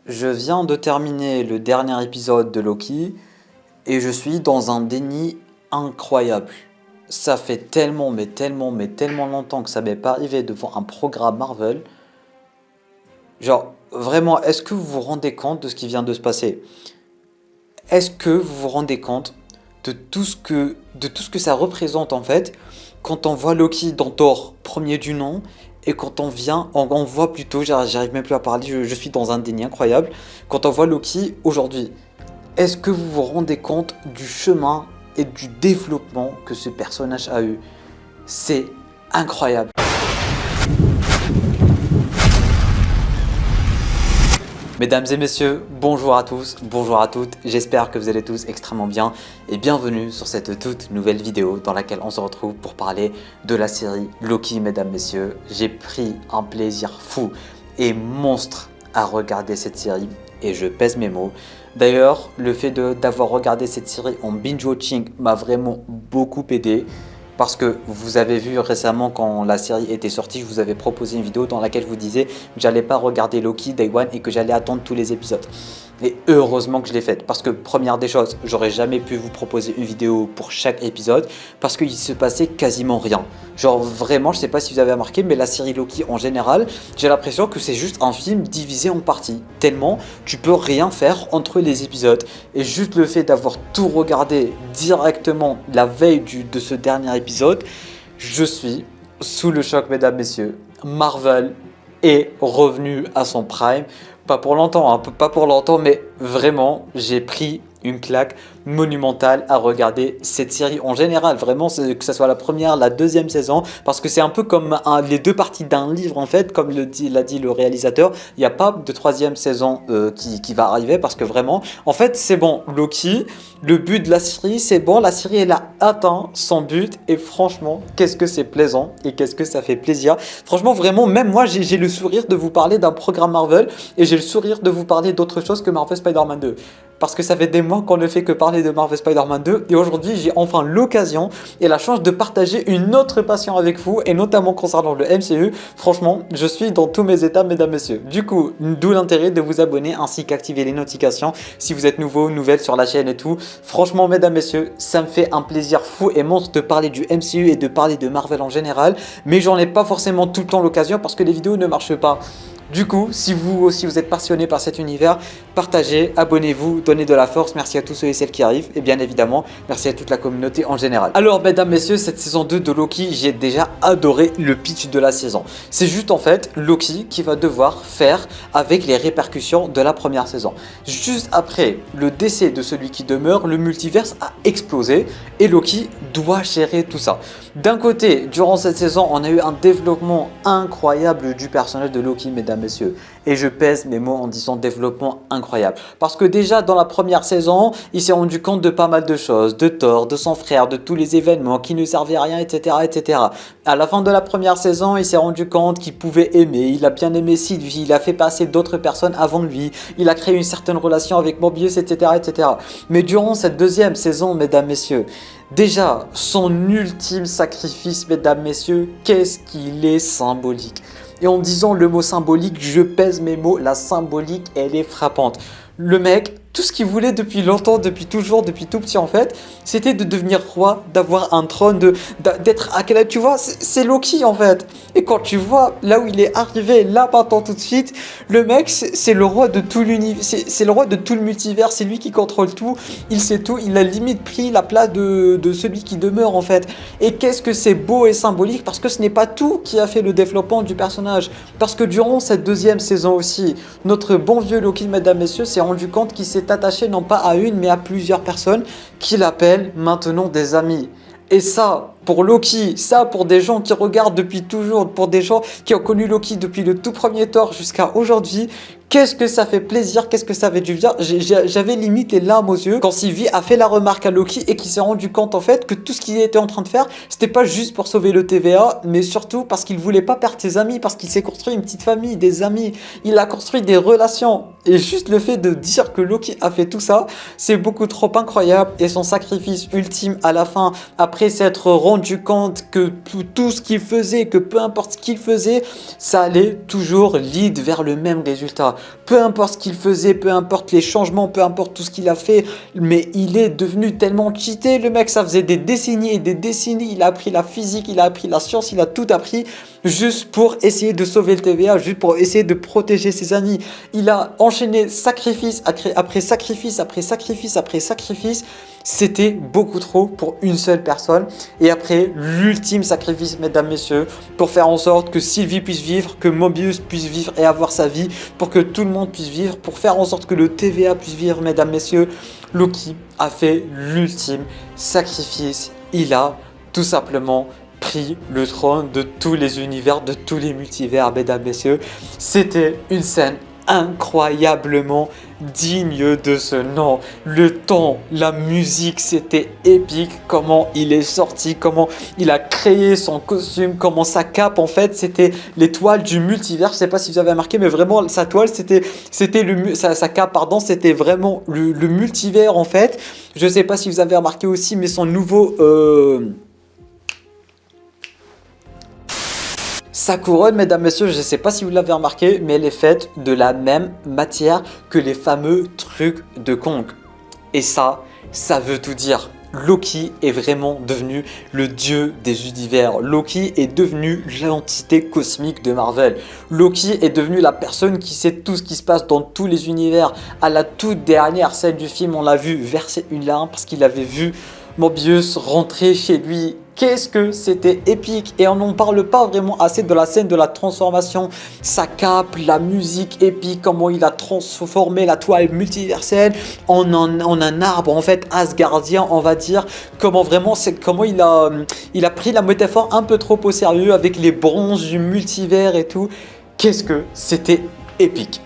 Je viens de terminer le dernier épisode de Loki et je suis dans un déni incroyable. Ça fait tellement longtemps que ça m'est pas arrivé devant un programme Marvel. Genre, vraiment, est-ce que vous vous rendez compte de ce qui vient de se passer? Est-ce que vous vous rendez compte de tout ce que ça représente en fait quand on voit Loki dans Thor, premier du nom, et quand on voit plutôt, j'arrive même plus à parler, je suis dans un déni incroyable, quand on voit Loki aujourd'hui. Est-ce que vous vous rendez compte du chemin et du développement que ce personnage a eu? C'est incroyable. Mesdames et messieurs, bonjour à tous, bonjour à toutes, j'espère que vous allez tous extrêmement bien et bienvenue sur cette toute nouvelle vidéo dans laquelle on se retrouve pour parler de la série Loki. Mesdames, messieurs, j'ai pris un plaisir fou et monstre à regarder cette série et je pèse mes mots. D'ailleurs, le fait d'avoir regardé cette série en binge-watching m'a vraiment beaucoup aidé. Parce que vous avez vu récemment quand la série était sortie, je vous avais proposé une vidéo dans laquelle je vous disais que j'allais pas regarder Loki Day One et que j'allais attendre tous les épisodes. Et heureusement que je l'ai faite parce que première des choses, j'aurais jamais pu vous proposer une vidéo pour chaque épisode parce qu'il se passait quasiment rien. Genre vraiment, je sais pas si vous avez remarqué, mais la série Loki en général, j'ai l'impression que c'est juste un film divisé en parties. Tellement tu peux rien faire entre les épisodes. Et juste le fait d'avoir tout regardé directement la veille de ce dernier épisode, je suis sous le choc, mesdames, messieurs. Marvel est revenu à son prime. Pas pour longtemps, hein, pas pour longtemps, mais vraiment, j'ai pris une claque monumentale à regarder cette série en général, vraiment, que ce soit la première, la deuxième saison, parce que c'est un peu comme les deux parties d'un livre en fait, comme l'a dit le réalisateur. Il n'y a pas de troisième saison qui va arriver parce que vraiment, en fait, c'est bon, Loki, le but de la série, c'est bon, la série elle a atteint son but et franchement, qu'est-ce que c'est plaisant et qu'est-ce que ça fait plaisir. Franchement, vraiment, même moi, j'ai le sourire de vous parler d'un programme Marvel et j'ai le sourire de vous parler d'autre chose que Marvel Spider-Man 2. Parce que ça fait des mois qu'on ne fait que parler de Marvel Spider-Man 2 et aujourd'hui j'ai enfin l'occasion et la chance de partager une autre passion avec vous et notamment concernant le MCU. Franchement, je suis dans tous mes états, mesdames, messieurs. Du coup, d'où l'intérêt de vous abonner ainsi qu'activer les notifications si vous êtes nouveau, nouvelle sur la chaîne et tout. Franchement, mesdames, messieurs, ça me fait un plaisir fou et monstre de parler du MCU et de parler de Marvel en général, mais j'en ai pas forcément tout le temps l'occasion parce que les vidéos ne marchent pas. Du coup, si vous aussi vous êtes passionné par cet univers, partagez, abonnez-vous, donnez de la force. Merci à tous ceux et celles qui arrivent et bien évidemment, merci à toute la communauté en général. Alors, mesdames, messieurs, cette saison 2 de Loki, j'ai déjà adoré le pitch de la saison. C'est juste en fait Loki qui va devoir faire avec les répercussions de la première saison. Juste après le décès de celui qui demeure, le multiverse a explosé et Loki doit gérer tout ça. D'un côté, durant cette saison, on a eu un développement incroyable du personnage de Loki, mesdames, messieurs. Et je pèse mes mots en disant développement incroyable. Parce que déjà dans la première saison, il s'est rendu compte de pas mal de choses, de Thor, de son frère, de tous les événements qui ne servaient à rien, etc., etc. À la fin de la première saison, il s'est rendu compte qu'il pouvait aimer, il a bien aimé Sylvie, il a fait passer d'autres personnes avant lui, il a créé une certaine relation avec Mobius, etc., etc. Mais durant cette deuxième saison, mesdames, messieurs, déjà, son ultime sacrifice, mesdames, messieurs, qu'est-ce qu'il est symbolique. Et en disant le mot symbolique, je pèse mes mots, la symbolique, elle est frappante. Le mec, tout ce qu'il voulait depuis longtemps, depuis toujours, depuis tout petit en fait, c'était de devenir roi, d'avoir un trône, d'être à quel âge, tu vois, c'est Loki en fait. Et quand tu vois là où il est arrivé, là maintenant tout de suite, le mec c'est le roi de tout l'univers, c'est le roi de tout le multivers, c'est lui qui contrôle tout, il sait tout, il a limite pris la place de celui qui demeure en fait. Et qu'est-ce que c'est beau et symbolique parce que ce n'est pas tout qui a fait le développement du personnage. Parce que durant cette deuxième saison aussi, notre bon vieux Loki, mesdames, messieurs, s'est rendu compte qu'il s'est attaché non pas à une mais à plusieurs personnes qu'il appelle maintenant des amis. Et ça, pour Loki, ça pour des gens qui regardent depuis toujours, pour des gens qui ont connu Loki depuis le tout premier Thor jusqu'à aujourd'hui, qu'est-ce que ça fait plaisir, qu'est-ce que ça fait du bien. J'avais limite les larmes aux yeux quand Sylvie a fait la remarque à Loki et qu'il s'est rendu compte en fait que tout ce qu'il était en train de faire, c'était pas juste pour sauver le TVA, mais surtout parce qu'il voulait pas perdre ses amis, parce qu'il s'est construit une petite famille, des amis, il a construit des relations. Et juste le fait de dire que Loki a fait tout ça, c'est beaucoup trop incroyable. Et son sacrifice ultime à la fin, après s'être rendu compte que tout ce qu'il faisait, que peu importe ce qu'il faisait, ça allait toujours lead vers le même résultat. Peu importe ce qu'il faisait, peu importe les changements, peu importe tout ce qu'il a fait, mais il est devenu tellement cheaté. Le mec, ça faisait des décennies et des décennies. Il a appris la physique, il a appris la science, il a tout appris juste pour essayer de sauver le TVA, juste pour essayer de protéger ses amis. Il a enchaîné sacrifice après sacrifice, après sacrifice, après sacrifice. C'était beaucoup trop pour une seule personne. Et après, l'ultime sacrifice, mesdames, messieurs, pour faire en sorte que Sylvie puisse vivre, que Mobius puisse vivre et avoir sa vie, pour que tout le monde puisse vivre, pour faire en sorte que le TVA puisse vivre, mesdames, messieurs, Loki a fait l'ultime sacrifice. Il a tout simplement pris le trône de tous les univers, de tous les multivers, mesdames, messieurs. C'était une scène incroyablement digne de ce nom. Le ton, la musique, c'était épique. Comment il est sorti, comment il a créé son costume, comment sa cape, en fait, c'était l'étoile du multivers. Je sais pas si vous avez remarqué, mais vraiment, sa toile, sa cape, pardon, c'était vraiment le multivers, en fait. Je sais pas si vous avez remarqué aussi, mais son nouveau... Sa couronne, mesdames, messieurs, je ne sais pas si vous l'avez remarqué, mais elle est faite de la même matière que les fameux trucs de Kong. Et ça veut tout dire. Loki est vraiment devenu le dieu des univers. Loki est devenu l'entité cosmique de Marvel. Loki est devenu la personne qui sait tout ce qui se passe dans tous les univers. À la toute dernière scène du film, on l'a vu verser une larme parce qu'il avait vu Mobius rentrer chez lui. Qu'est-ce que c'était épique, et on n'en parle pas vraiment assez de la scène de la transformation. Sa cape, la musique épique, comment il a transformé la toile multiverselle en un arbre en fait asgardien, on va dire. Comment vraiment, comment il a pris la métaphore un peu trop au sérieux avec les bronzes du multivers et tout. Qu'est-ce que c'était épique.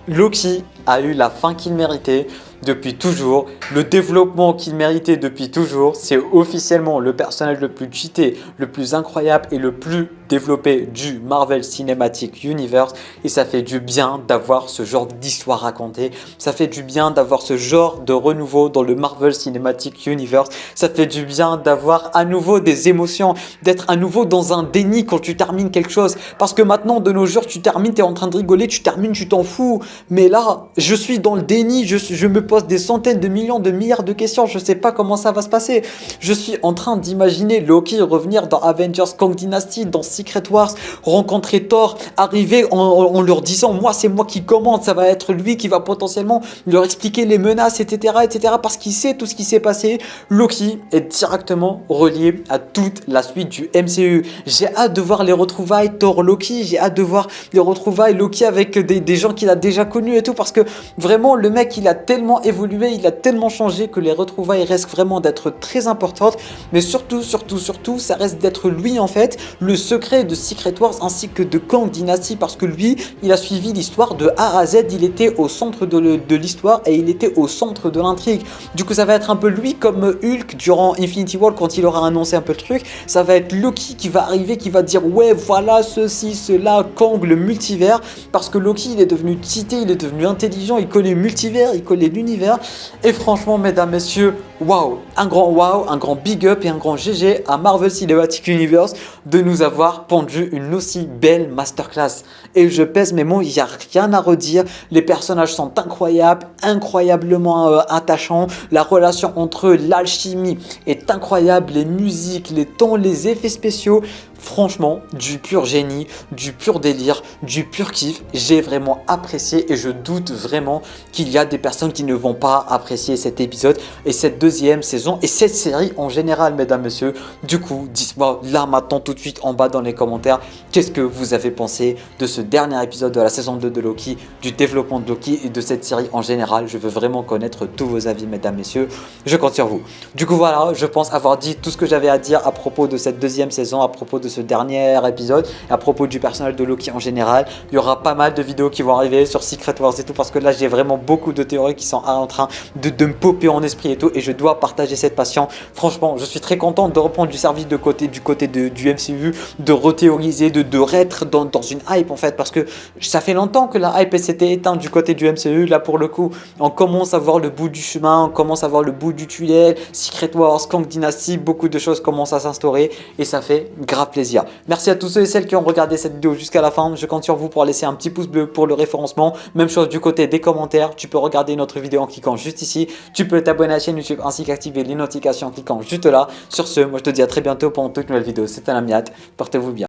Loki a eu la fin qu'il méritait depuis toujours, le développement qu'il méritait depuis toujours. C'est officiellement le personnage le plus cheaté, le plus incroyable et le plus développé du Marvel Cinematic Universe, et ça fait du bien d'avoir ce genre d'histoire racontée. Ça fait du bien d'avoir ce genre de renouveau dans le Marvel Cinematic Universe. Ça fait du bien d'avoir à nouveau des émotions, d'être à nouveau dans un déni quand tu termines quelque chose, parce que maintenant de nos jours tu termines, tu es en train de rigoler, tu termines, tu t'en fous, mais là je suis dans le déni, je me pose des centaines de millions, de milliards de questions, je sais pas comment ça va se passer. Je suis en train d'imaginer Loki revenir dans Avengers Kang Dynasty, dans Secret Wars, rencontrer Thor, arriver en leur disant moi c'est moi qui commande, ça va être lui qui va potentiellement leur expliquer les menaces, etc., parce qu'il sait tout ce qui s'est passé. Loki est directement relié à toute la suite du MCU. J'ai hâte de voir les retrouvailles Thor Loki, j'ai hâte de voir les retrouvailles Loki avec des gens qu'il a déjà connus et tout, parce que vraiment le mec il a tellement évolué, il a tellement changé que les retrouvailles restent vraiment d'être très importantes, mais surtout ça reste d'être lui en fait le secret de Secret Wars ainsi que de Kang Dynasty, parce que lui il a suivi l'histoire de A à Z, il était au centre de l'histoire et il était au centre de l'intrigue. Du coup ça va être un peu lui comme Hulk durant Infinity War quand il aura annoncé un peu le truc. Ça va être Loki qui va arriver, qui va dire ouais voilà ceci, cela, Kang, le multivers, parce que Loki il est devenu cheaté, il est devenu intelligent, il connaît le multivers, il connaît l'univers. Et franchement mesdames, messieurs, waouh, un grand big up et un grand GG à Marvel Cinematic Universe de nous avoir pondu une aussi belle masterclass. Et je pèse mes mots, il n'y a rien à redire. Les personnages sont incroyables, incroyablement attachants. La relation entre eux, l'alchimie est incroyable. Les musiques, les tons, les effets spéciaux. Franchement, du pur génie, du pur délire, du pur kiff. J'ai vraiment apprécié et je doute vraiment qu'il y a des personnes qui ne vont pas apprécier cet épisode et cette deuxième saison et cette série en général, mesdames, messieurs. Du coup, dites-moi là maintenant tout de suite en bas dans les commentaires qu'est-ce que vous avez pensé de ce dernier épisode de la saison 2 de Loki, du développement de Loki et de cette série en général. Je veux vraiment connaître tous vos avis, mesdames, messieurs. Je compte sur vous. Du coup, voilà, je pense avoir dit tout ce que j'avais à dire à propos de cette deuxième saison, à propos de ce dernier épisode, à propos du personnage de Loki en général. Il y aura pas mal de vidéos qui vont arriver sur Secret Wars et tout, parce que là j'ai vraiment beaucoup de théories qui sont en train de me popper en esprit et tout, et je dois partager cette passion. Franchement, je suis très content de reprendre du service du côté du MCU, de rethéoriser, de être dans une hype en fait, parce que ça fait longtemps que la hype s'était éteinte du côté du MCU. Là pour le coup, on commence à voir le bout du chemin, on commence à voir le bout du tunnel. Secret Wars, Kang Dynasty, beaucoup de choses commencent à s'instaurer et ça fait grave plaisir plaisir. Merci à tous ceux et celles qui ont regardé cette vidéo jusqu'à la fin. Je compte sur vous pour laisser un petit pouce bleu pour le référencement. Même chose du côté des commentaires. Tu peux regarder notre vidéo en cliquant juste ici. Tu peux t'abonner à la chaîne YouTube ainsi qu'activer les notifications en cliquant juste là. Sur ce, moi je te dis à très bientôt pour une toute nouvelle vidéo. C'était un Amiat. Portez-vous bien.